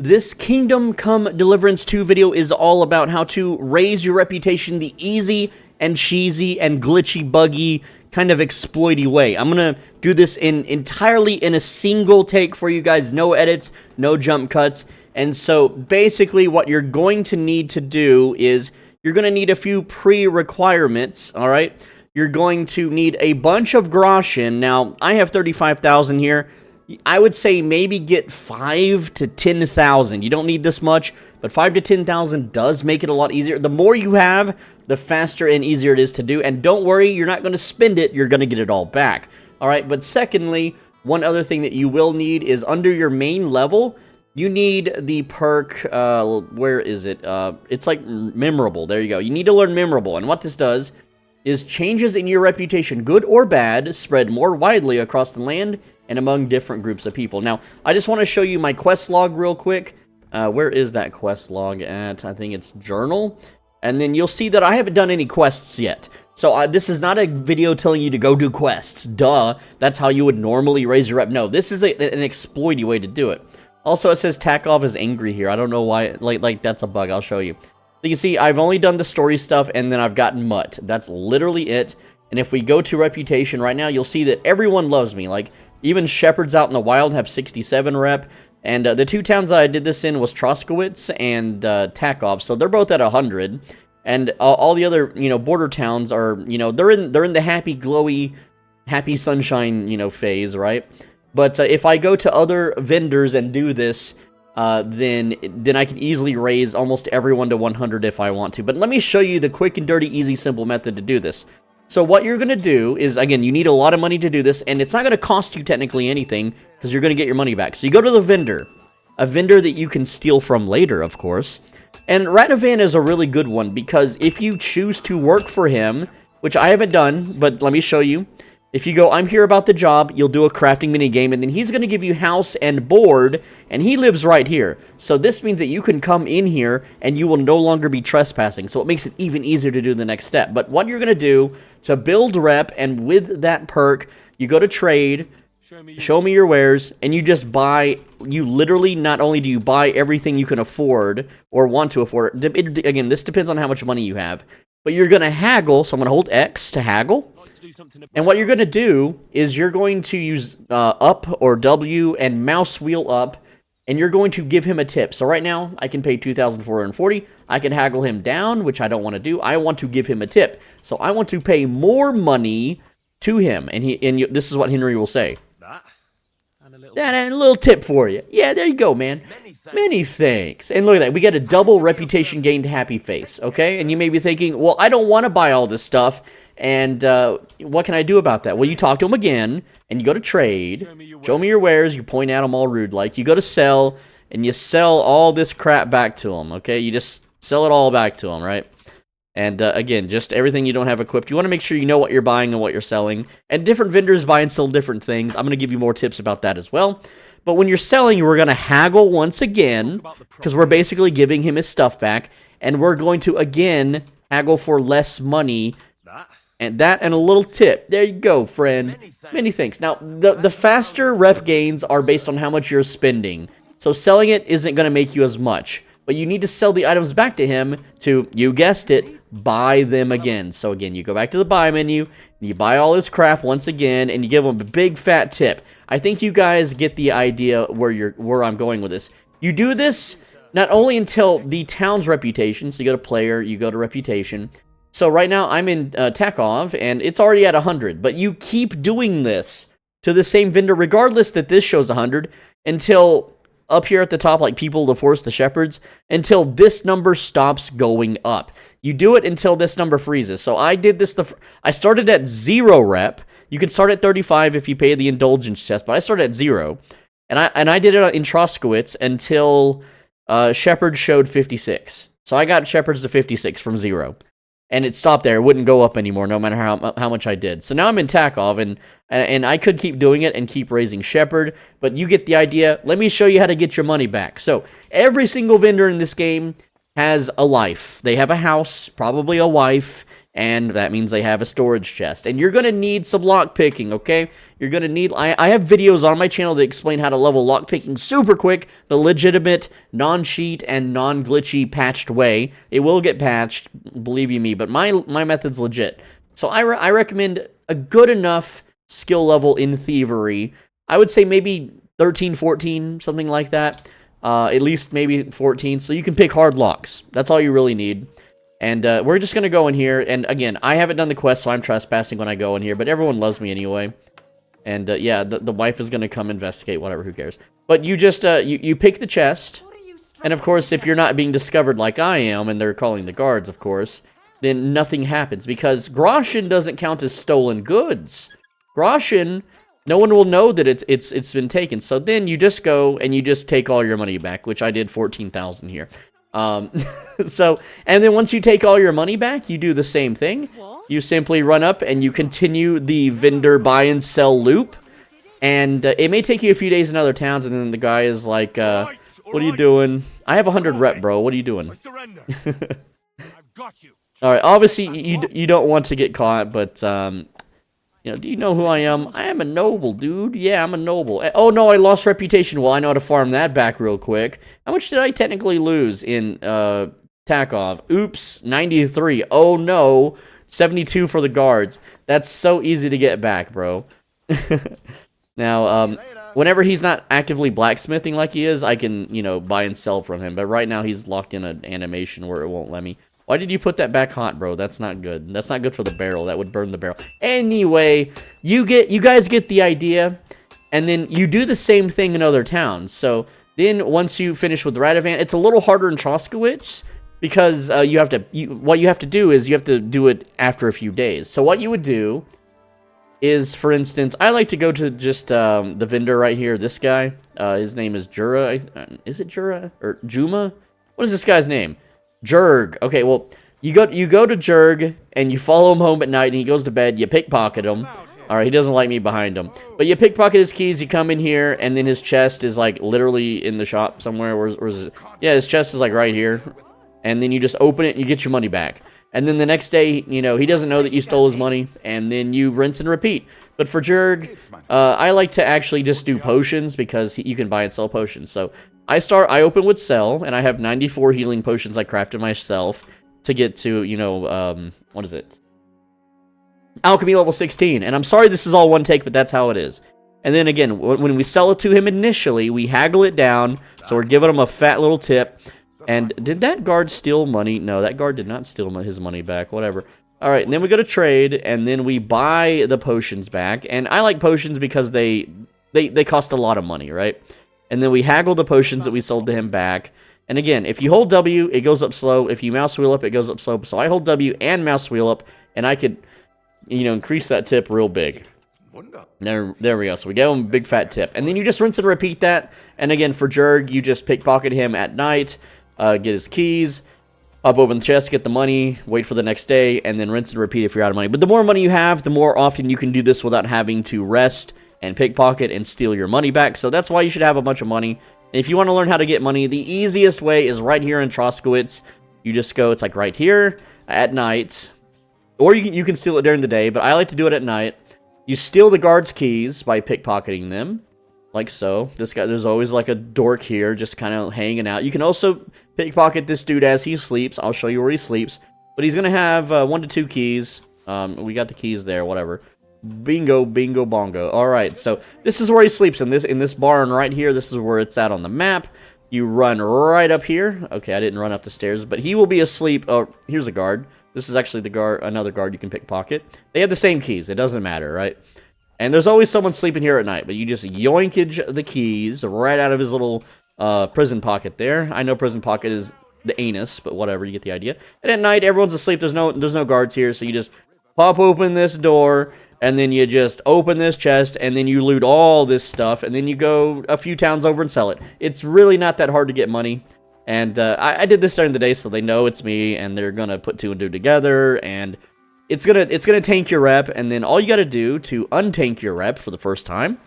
This Kingdom Come Deliverance 2 video is all about how to raise your reputation the easy and cheesy and glitchy, buggy, kind of exploity way. I'm gonna do this entirely in a single take for you guys, no edits, no jump cuts. And so basically what you're going to need to do is you're gonna need a few pre-requirements, all right? You're going to need a bunch of groschen. Now, I have 35,000 here. I would say maybe get 5 to 10,000. You don't need this much, but 5 to 10,000 does make it a lot easier. The more you have, the faster and easier it is to do. And don't worry, you're not going to spend it. You're going to get it all back. All right, but secondly, one other thing that you will need is under your main level, you need the perk, where is it? It's like memorable. There you go. You need to learn memorable. And what this does is changes in your reputation, good or bad, spread more widely across the land and among different groups of people. Now, I just want to show you my quest log real quick. Where is that quest log at? I think it's journal. And then you'll see that I haven't done any quests yet. So this is not a video telling you to go do quests. Duh. That's how you would normally raise your rep. No, this is an exploity way to do it. Also, it says Takov is angry here. I don't know why. Like that's a bug. I'll show you. So you can see I've only done the story stuff and then I've gotten mutt. That's literally it. And if we go to reputation right now, you'll see that everyone loves me. Like, even shepherds out in the wild have 67 rep. And the two towns that I did this in was Troskowitz and Takov. So they're both at 100. And all the other, border towns are, they're in the happy, glowy, happy sunshine, phase, right? But if I go to other vendors and do this, then I can easily raise almost everyone to 100 if I want to. But let me show you the quick and dirty, easy, simple method to do this. So what you're going to do is, again, you need a lot of money to do this, and it's not going to cost you technically anything, because you're going to get your money back. So you go to the vendor, a vendor that you can steal from later, of course. And Ratovan is a really good one, because if you choose to work for him, which I haven't done, but let me show you. If you go, I'm here about the job, you'll do a crafting minigame, and then he's going to give you house and board, and he lives right here. So this means that you can come in here, and you will no longer be trespassing. So it makes it even easier to do the next step. But what you're going to do to build rep, and with that perk, you go to trade, show me your wares, and you just buy, you literally, not only do you buy everything you can afford, or want to afford, again, this depends on how much money you have, but you're going to haggle, so I'm going to hold X to haggle. And what you're going to do is you're going to use up or W and mouse wheel up, and you're going to give him a tip. So right now, I can pay 2,440. I can haggle him down, which I don't want to do. I want to give him a tip. So I want to pay more money to him. And this is what Henry will say. That and a little tip for you. Yeah, there you go, man. Many thanks. And look at that. We get a double reputation gained happy face, okay? And you may be thinking, well, I don't want to buy all this stuff. And what can I do about that? Well, you talk to him again, and you go to trade, show me your wares, you point at them all rude-like, you go to sell, and you sell all this crap back to him, okay? You just sell it all back to him, right? And again, just everything you don't have equipped. You want to make sure you know what you're buying and what you're selling. And different vendors buy and sell different things. I'm going to give you more tips about that as well. But when you're selling, we're going to haggle once again, because we're basically giving him his stuff back, and we're going to, again, haggle for less money. And that and a little tip. There you go, friend. Many thanks. Now, the faster rep gains are based on how much you're spending. So selling it isn't going to make you as much. But you need to sell the items back to him to, you guessed it, buy them again. So again, you go back to the buy menu, and you buy all this crap once again, and you give him a big fat tip. I think you guys get the idea where I'm going with this. You do this not only until the town's reputation, so you go to player, you go to reputation. So right now, I'm in Takov, and it's already at 100. But you keep doing this to the same vendor, regardless that this shows 100, until up here at the top, like people to force the shepherds, until this number stops going up. You do it until this number freezes. So I did this, I started at 0 rep. You can start at 35 if you pay the indulgence chest, but I started at 0. And I did it in Troskowitz until shepherds showed 56. So I got shepherds to 56 from 0. And it stopped there. It wouldn't go up anymore, no matter how much I did. So now I'm in Takov, and I could keep doing it and keep raising Shepherd, but you get the idea. Let me show you how to get your money back. So every single vendor in this game has a life. They have a house, probably a wife, and that means they have a storage chest. And you're going to need some lock picking, okay? You're going to need... I have videos on my channel that explain how to level lock picking super quick, the legitimate, non-cheat, and non-glitchy patched way. It will get patched, believe you me, but my method's legit. So I recommend a good enough skill level in Thievery. I would say maybe 13, 14, something like that. At least maybe 14, so you can pick hard locks. That's all you really need. And we're just going to go in here, and again, I haven't done the quest, so I'm trespassing when I go in here, but everyone loves me anyway. And yeah, the wife is going to come investigate, whatever, who cares. But you just, you pick the chest, and of course, if you're not being discovered like I am, and they're calling the guards, of course, then nothing happens, because Groschen doesn't count as stolen goods. Groschen, no one will know that it's been taken. So then you just go and you just take all your money back, which I did 14,000 here. So, and then once you take all your money back, you do the same thing. You simply run up and you continue the vendor buy and sell loop. And it may take you a few days in other towns, and then the guy is like, what are you doing? I have 100 rep, bro. What are you doing? Alright, obviously you don't want to get caught, but, you know, do you know who I am? I am a noble, dude. Yeah, I'm a noble. Oh, no, I lost reputation. Well, I know how to farm that back real quick. How much did I technically lose in, Takov? Oops, 93. Oh, no. 72 for the guards. That's so easy to get back, bro. Now, whenever he's not actively blacksmithing like he is, I can, you know, buy and sell from him. But right now, he's locked in an animation where it won't let me. Why did you put that back hot, bro? That's not good. That's not good for the barrel. That would burn the barrel. Anyway, you guys get the idea. And then you do the same thing in other towns. So then once you finish with Radovan, it's a little harder in Troskowitz because what you have to do is you have to do it after a few days. So what you would do is, for instance, I like to go to just the vendor right here. This guy, his name is Jura. Is it Jura or Juma? What is this guy's name? Jurg. Okay, well, you go to Jurg, and you follow him home at night, and he goes to bed. You pickpocket him. All right, he doesn't like me behind him. But you pickpocket his keys, you come in here, and then his chest is, like, literally in the shop somewhere. Where's it? Yeah, his chest is, like, right here. And then you just open it, and you get your money back. And then the next day, you know, he doesn't know that you stole his money, and then you rinse and repeat. But for Jurg, I like to actually just do potions, because you can buy and sell potions. So I open with sell, and I have 94 healing potions I crafted myself to get to, you know, what is it? Alchemy level 16. And I'm sorry this is all one take, but that's how it is. And then again, when we sell it to him initially, we haggle it down, so we're giving him a fat little tip. And did that guard steal money? No, that guard did not steal his money back, whatever. All right, and then we go to trade, and then we buy the potions back. And I like potions because they cost a lot of money, right? And then we haggle the potions that we sold to him back. And again, if you hold W, it goes up slow. If you mouse wheel up, it goes up slow. So I hold W and mouse wheel up, and I could, you know, increase that tip real big. There we go. So we give him a big fat tip. And then you just rinse and repeat that. And again, for Jurg, you just pickpocket him at night, get his keys, up open the chest, get the money, wait for the next day, and then rinse and repeat if you're out of money. But the more money you have, the more often you can do this without having to rest and pickpocket and steal your money back. So that's why you should have a bunch of money. If you want to learn how to get money, the easiest way is right here in Troskowitz. You just go, it's like right here at night. Or you can steal it during the day, but I like to do it at night. You steal the guard's keys by pickpocketing them, like so. This guy, there's always like a dork here just kind of hanging out. You can also pickpocket this dude as he sleeps. I'll show you where he sleeps. But he's going to have 1 to 2 keys. We got the keys there, whatever. Bingo, bingo, bongo. Alright, so this is where he sleeps, in this barn right here. This is where it's at on the map. You run right up here. Okay, I didn't run up the stairs, but he will be asleep. Oh, here's a guard. This is actually the guard, another guard you can pickpocket. They have the same keys. It doesn't matter, right? And there's always someone sleeping here at night, but you just yoinkage the keys right out of his little prison pocket there. I know prison pocket is the anus, but whatever, you get the idea. And at night, everyone's asleep. There's no guards here, so you just pop open this door, and then you just open this chest, and then you loot all this stuff, and then you go a few towns over and sell it. It's really not that hard to get money. And I did this during the day, so they know it's me, and they're gonna put 2 and 2 together, and it's gonna tank your rep. And then all you gotta do to untank your rep for the first time,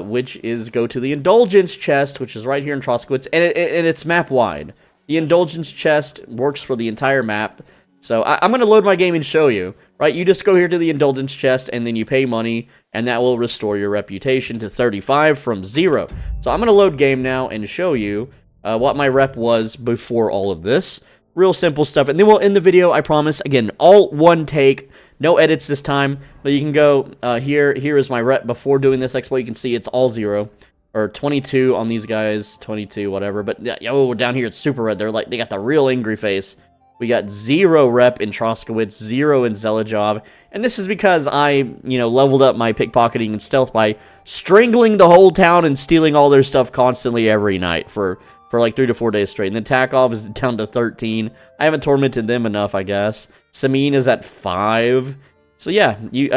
which is go to the indulgence chest, which is right here in Troskowitz, and it's map wide. The indulgence chest works for the entire map. So I'm going to load my game and show you, right? You just go here to the indulgence chest, and then you pay money, and that will restore your reputation to 35 from 0. So I'm going to load game now and show you what my rep was before all of this. Real simple stuff, and then we'll end the video, I promise. Again, all one take, no edits this time, but you can go here is my rep before doing this exploit. You can see it's all 0, or 22 on these guys, 22, whatever, but oh, down here it's super red. They got the real angry face. We got 0 rep in Troskowitz, 0 in Zelajov, and this is because I, leveled up my pickpocketing and stealth by strangling the whole town and stealing all their stuff constantly every night for like 3 to 4 days straight. And then Takov is down to 13. I haven't tormented them enough, I guess. Samin is at 5. So yeah, you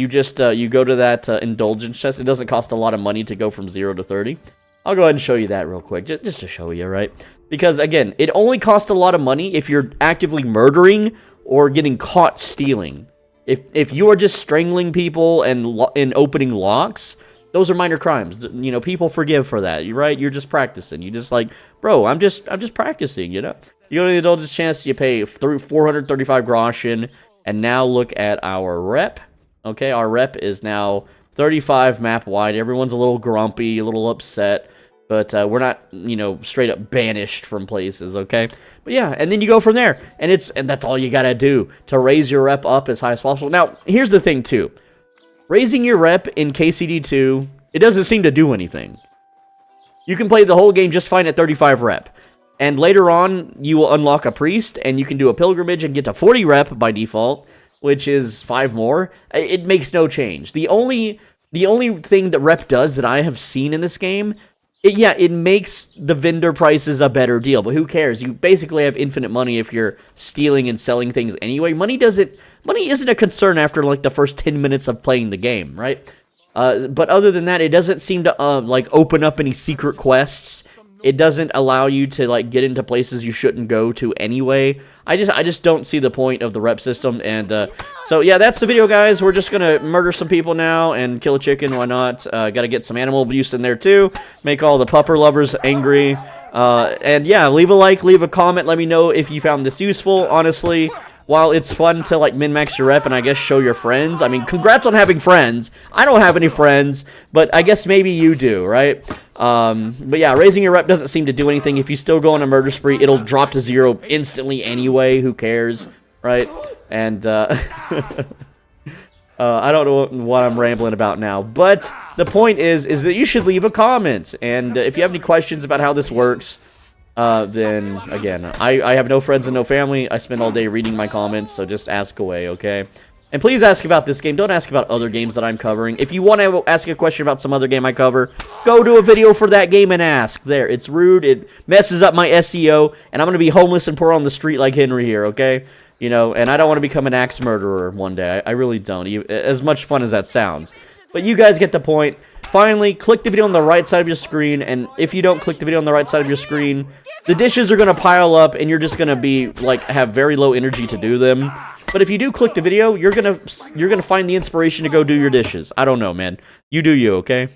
just go to that indulgence chest. It doesn't cost a lot of money to go from 0 to 30. I'll go ahead and show you that real quick, just to show you, right? Because, again, it only costs a lot of money if you're actively murdering or getting caught stealing. If you are just strangling people and opening locks, those are minor crimes. People forgive for that, right? You're just practicing. You just like, bro, I'm just practicing, You go to the indulgence chance, you pay 435 groschen, and now look at our rep. Okay, our rep is now 35 map wide. Everyone's a little grumpy, a little upset. But we're not, straight up banished from places, okay? But yeah, and then you go from there. And that's all you gotta do to raise your rep up as high as possible. Now, here's the thing, too. Raising your rep in KCD2, it doesn't seem to do anything. You can play the whole game just fine at 35 rep. And later on, you will unlock a priest, and you can do a pilgrimage and get to 40 rep by default, which is 5 more. It makes no change. The only thing that rep does that I have seen in this game, it makes the vendor prices a better deal, but who cares? You basically have infinite money if you're stealing and selling things anyway. Money isn't a concern after like the first 10 minutes of playing the game, right? But other than that, it doesn't seem to open up any secret quests. It doesn't allow you to like get into places you shouldn't go to anyway. I just don't see the point of the rep system. And so yeah, that's the video, guys. We're just gonna murder some people now and kill a chicken. Why not? Got to get some animal abuse in there too. Make all the pupper lovers angry. And yeah, leave a like, leave a comment. Let me know if you found this useful. Honestly, while it's fun to like min-max your rep and I guess show your friends, I mean, congrats on having friends. I don't have any friends, but I guess maybe you do, right? But yeah, raising your rep doesn't seem to do anything. If you still go on a murder spree, it'll drop to 0 instantly anyway. Who cares, right? And I don't know what I'm rambling about now, but the point is that you should leave a comment. And if you have any questions about how this works, then again, I have no friends and no family. I spend all day reading my comments, so just ask away, okay? And please ask about this game. Don't ask about other games that I'm covering. If you want to ask a question about some other game I cover, go to a video for that game and ask. There, it's rude. It messes up my SEO, and I'm going to be homeless and poor on the street like Henry here, okay? And I don't want to become an axe murderer one day. I really don't, as much fun as that sounds. But you guys get the point. Finally, click the video on the right side of your screen, and if you don't click the video on the right side of your screen, the dishes are going to pile up, and you're just going to be, have very low energy to do them. But if you do click the video, you're gonna find the inspiration to go do your dishes. I don't know, man. You do you, okay?